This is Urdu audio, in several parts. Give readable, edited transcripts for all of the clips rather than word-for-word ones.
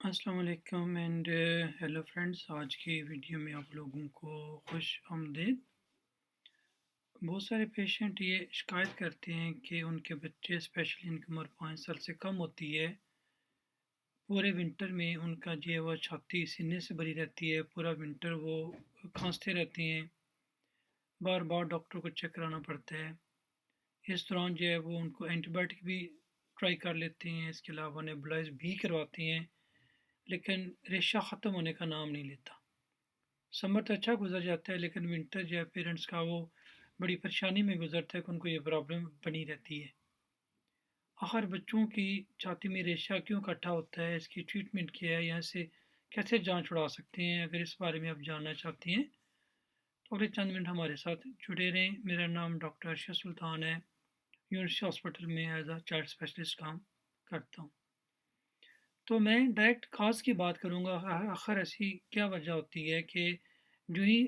السلام علیکم اینڈ ہیلو فرینڈس، آج کی ویڈیو میں آپ لوگوں کو خوش آمدید۔ بہت سارے پیشنٹ یہ شکایت کرتے ہیں کہ ان کے بچے اسپیشلی ان کی عمر 5 سال سے کم ہوتی ہے، پورے ونٹر میں ان کا جو ہے وہ چھاتی سینے سے بھری رہتی ہے، پورا ونٹر وہ کھانستے رہتے ہیں، بار بار ڈاکٹر کو چیک کرانا پڑتا ہے۔ اس دوران جو ہے وہ ان کو اینٹی بایوٹک بھی ٹرائی کر لیتے ہیں، اس کے علاوہ نیبولائز بھی کرواتے ہیں، لیکن ریشہ ختم ہونے کا نام نہیں لیتا۔ سمر تو اچھا گزر جاتا ہے، لیکن ونٹر جو ہے پیرنٹس کا وہ بڑی پریشانی میں گزرتا ہے کہ ان کو یہ پرابلم بنی رہتی ہے۔ آخر بچوں کی چھاتی میں ریشہ کیوں اکٹھا ہوتا ہے، اس کی ٹریٹمنٹ کیا ہے، یہاں سے کیسے جان چھڑا سکتے ہیں؟ اگر اس بارے میں آپ جاننا چاہتے ہیں تو اگلے چند منٹ ہمارے ساتھ جڑے رہیں۔ میرا نام ڈاکٹر ارشد سلطان ہے، یونیورسٹی ہاسپٹل میں ایز اے چائلڈ اسپیشلسٹ کام کرتا ہوں۔ تو میں ڈائریکٹ کاز کی بات کروں گا۔ آخر ایسی کیا وجہ ہوتی ہے کہ جو ہی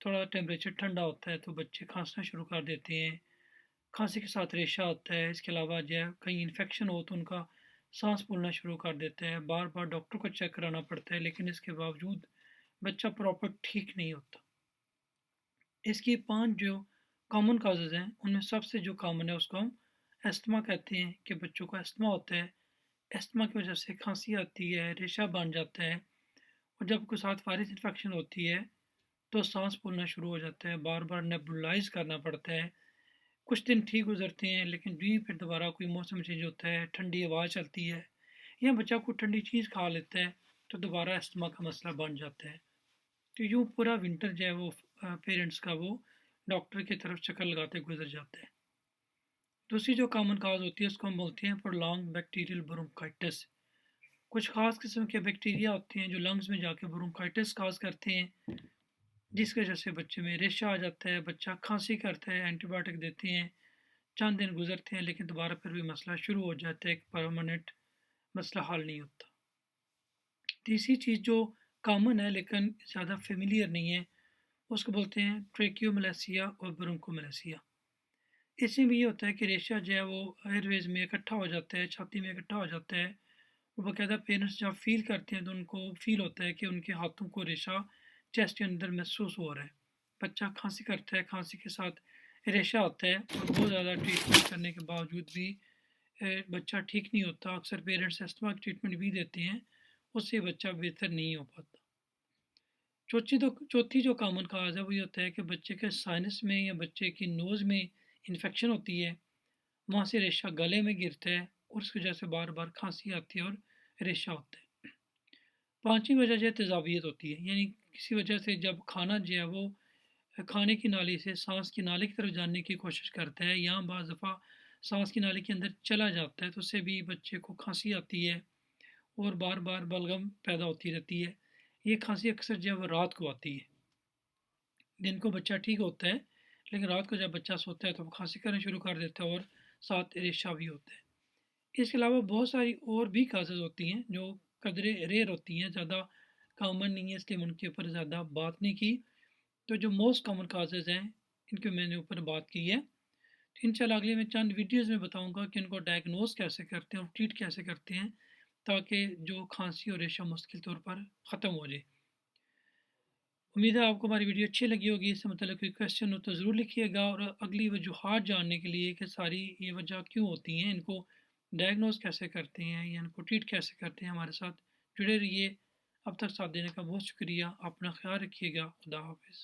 تھوڑا ٹیمپریچر ٹھنڈا ہوتا ہے تو بچے کھانسنا شروع کر دیتے ہیں، کھانسی کے ساتھ ریشہ ہوتا ہے، اس کے علاوہ جو ہے کہیں انفیکشن ہو تو ان کا سانس پھولنا شروع کر دیتا ہے، بار بار ڈاکٹر کو چیک کرانا پڑتا ہے، لیکن اس کے باوجود بچہ پراپر ٹھیک نہیں ہوتا۔ اس کی 5 جو کامن کازز ہیں ان میں سب سے جو کامن ہے اس کو ہم استھما کہتے ہیں، کہ بچوں کو استھما ہوتا ہے، استھما کی وجہ سے کھانسی آتی ہے، ریشہ بن جاتا ہے، اور جب کوئی ساتھ وائرس انفیکشن ہوتی ہے تو سانس پھولنا شروع ہو جاتا ہے، بار بار نیبولائز کرنا پڑتا ہے۔ کچھ دن ٹھیک گزرتے ہیں، لیکن جو ہی پھر دوبارہ کوئی موسم چینج ہوتا ہے، ٹھنڈی ہوا چلتی ہے یا بچہ کوئی ٹھنڈی چیز کھا لیتا ہے تو دوبارہ استھما کا مسئلہ بن جاتا ہے۔ تو یوں پورا ونٹر جو ہے وہ پیرنٹس کا وہ ڈاکٹر کی طرف چکر لگاتے گزر جاتا ہے۔ دوسری جو کامن کاز ہوتی ہے اس کو ہم بولتے ہیں پرولانگ بیکٹیریل برونکائٹس۔ کچھ خاص قسم کے بیکٹیریا ہوتے ہیں جو لنگز میں جا کے برونکائٹس کاز کرتے ہیں، جس کی وجہ سے بچے میں ریشہ آ جاتا ہے، بچہ کھانسی کرتا ہے، اینٹی بایوٹک دیتے ہیں، چند دن گزرتے ہیں، لیکن دوبارہ پھر بھی مسئلہ شروع ہو جاتا ہے، ایک پرماننٹ مسئلہ حل نہیں ہوتا۔ تیسری چیز جو کامن ہے لیکن زیادہ فیملیئر نہیں ہے، اس کو بولتے ہیں ٹریکیوملیسیا اور برونکوملیسیا۔ اس میں بھی یہ ہوتا ہے کہ ریشہ جو ہے وہ ایئر ویز میں اکٹھا ہو جاتا ہے، چھاتی میں اکٹھا ہو جاتا ہے، وہ باقاعدہ پیرنٹس جب فیل کرتے ہیں تو ان کو فیل ہوتا ہے کہ ان کے ہاتھوں کو ریشہ چیسٹ کے اندر محسوس ہو رہا ہے، بچہ کھانسی کرتا ہے، کھانسی کے ساتھ ریشہ آتا ہے، اور بہت زیادہ ٹریٹمنٹ کرنے کے باوجود بھی بچہ ٹھیک نہیں ہوتا۔ اکثر پیرنٹس استھما کی ٹریٹمنٹ بھی دیتے ہیں، اس سے بچہ بہتر نہیں ہو پاتا۔ چوتھی جو کامن کاز ہے وہ یہ ہوتا ہے کہ بچے کے سائنس میں یا بچے کی نوز میں انفیکشن ہوتی ہے، وہاں سے ریشہ گلے میں گرتا ہے اور اس کی وجہ سے بار بار کھانسی آتی ہے اور ریشہ ہوتا ہے۔ پانچویں وجہ جو ہے تیزابیت ہوتی ہے، یعنی کسی وجہ سے جب کھانا جو ہے وہ کھانے کی نالی سے سانس کی نالی کی طرف جانے کی کوشش کرتا ہے، یا بعض دفعہ سانس کی نالی کے اندر چلا جاتا ہے تو اس سے بھی بچے کو کھانسی آتی ہے اور بار بار بلغم پیدا ہوتی رہتی ہے۔ یہ کھانسی اکثر جو ہے وہ رات کو آتی ہے، دن کو بچہ ٹھیک ہوتا ہے، لیکن رات کو جب بچہ سوتا ہے تو وہ کھانسی کرنا شروع کر دیتا ہے اور ساتھ ریشہ بھی ہوتا ہے۔ اس کے علاوہ بہت ساری اور بھی کازز ہوتی ہیں جو قدرے ریئر ہوتی ہیں، زیادہ کامن نہیں ہے، اس لیے ان کے اوپر زیادہ بات نہیں کی۔ تو جو موسٹ کامن کازز ہیں ان کے میں نے اوپر بات کی ہے، تو انشاءاللہ اگلے میں چند ویڈیوز میں بتاؤں گا کہ ان کو ڈائگنوز کیسے کرتے ہیں اور ٹریٹ کیسے کرتے ہیں، تاکہ جو کھانسی اور ریشہ مستقل طور پر ختم ہو جائے۔ امید ہے آپ کو ہماری ویڈیو اچھی لگی ہوگی، اس سے متعلق کوئی کویشچن ہو تو ضرور لکھیے گا، اور اگلی وجوہات جاننے کے لیے کہ ساری یہ وجہ کیوں ہوتی ہیں، ان کو ڈائگنوز کیسے کرتے ہیں یا ان کو ٹریٹ کیسے کرتے ہیں، ہمارے ساتھ جڑے رہیے۔ اب تک ساتھ دینے کا بہت شکریہ، اپنا خیال رکھیے گا، خدا حافظ۔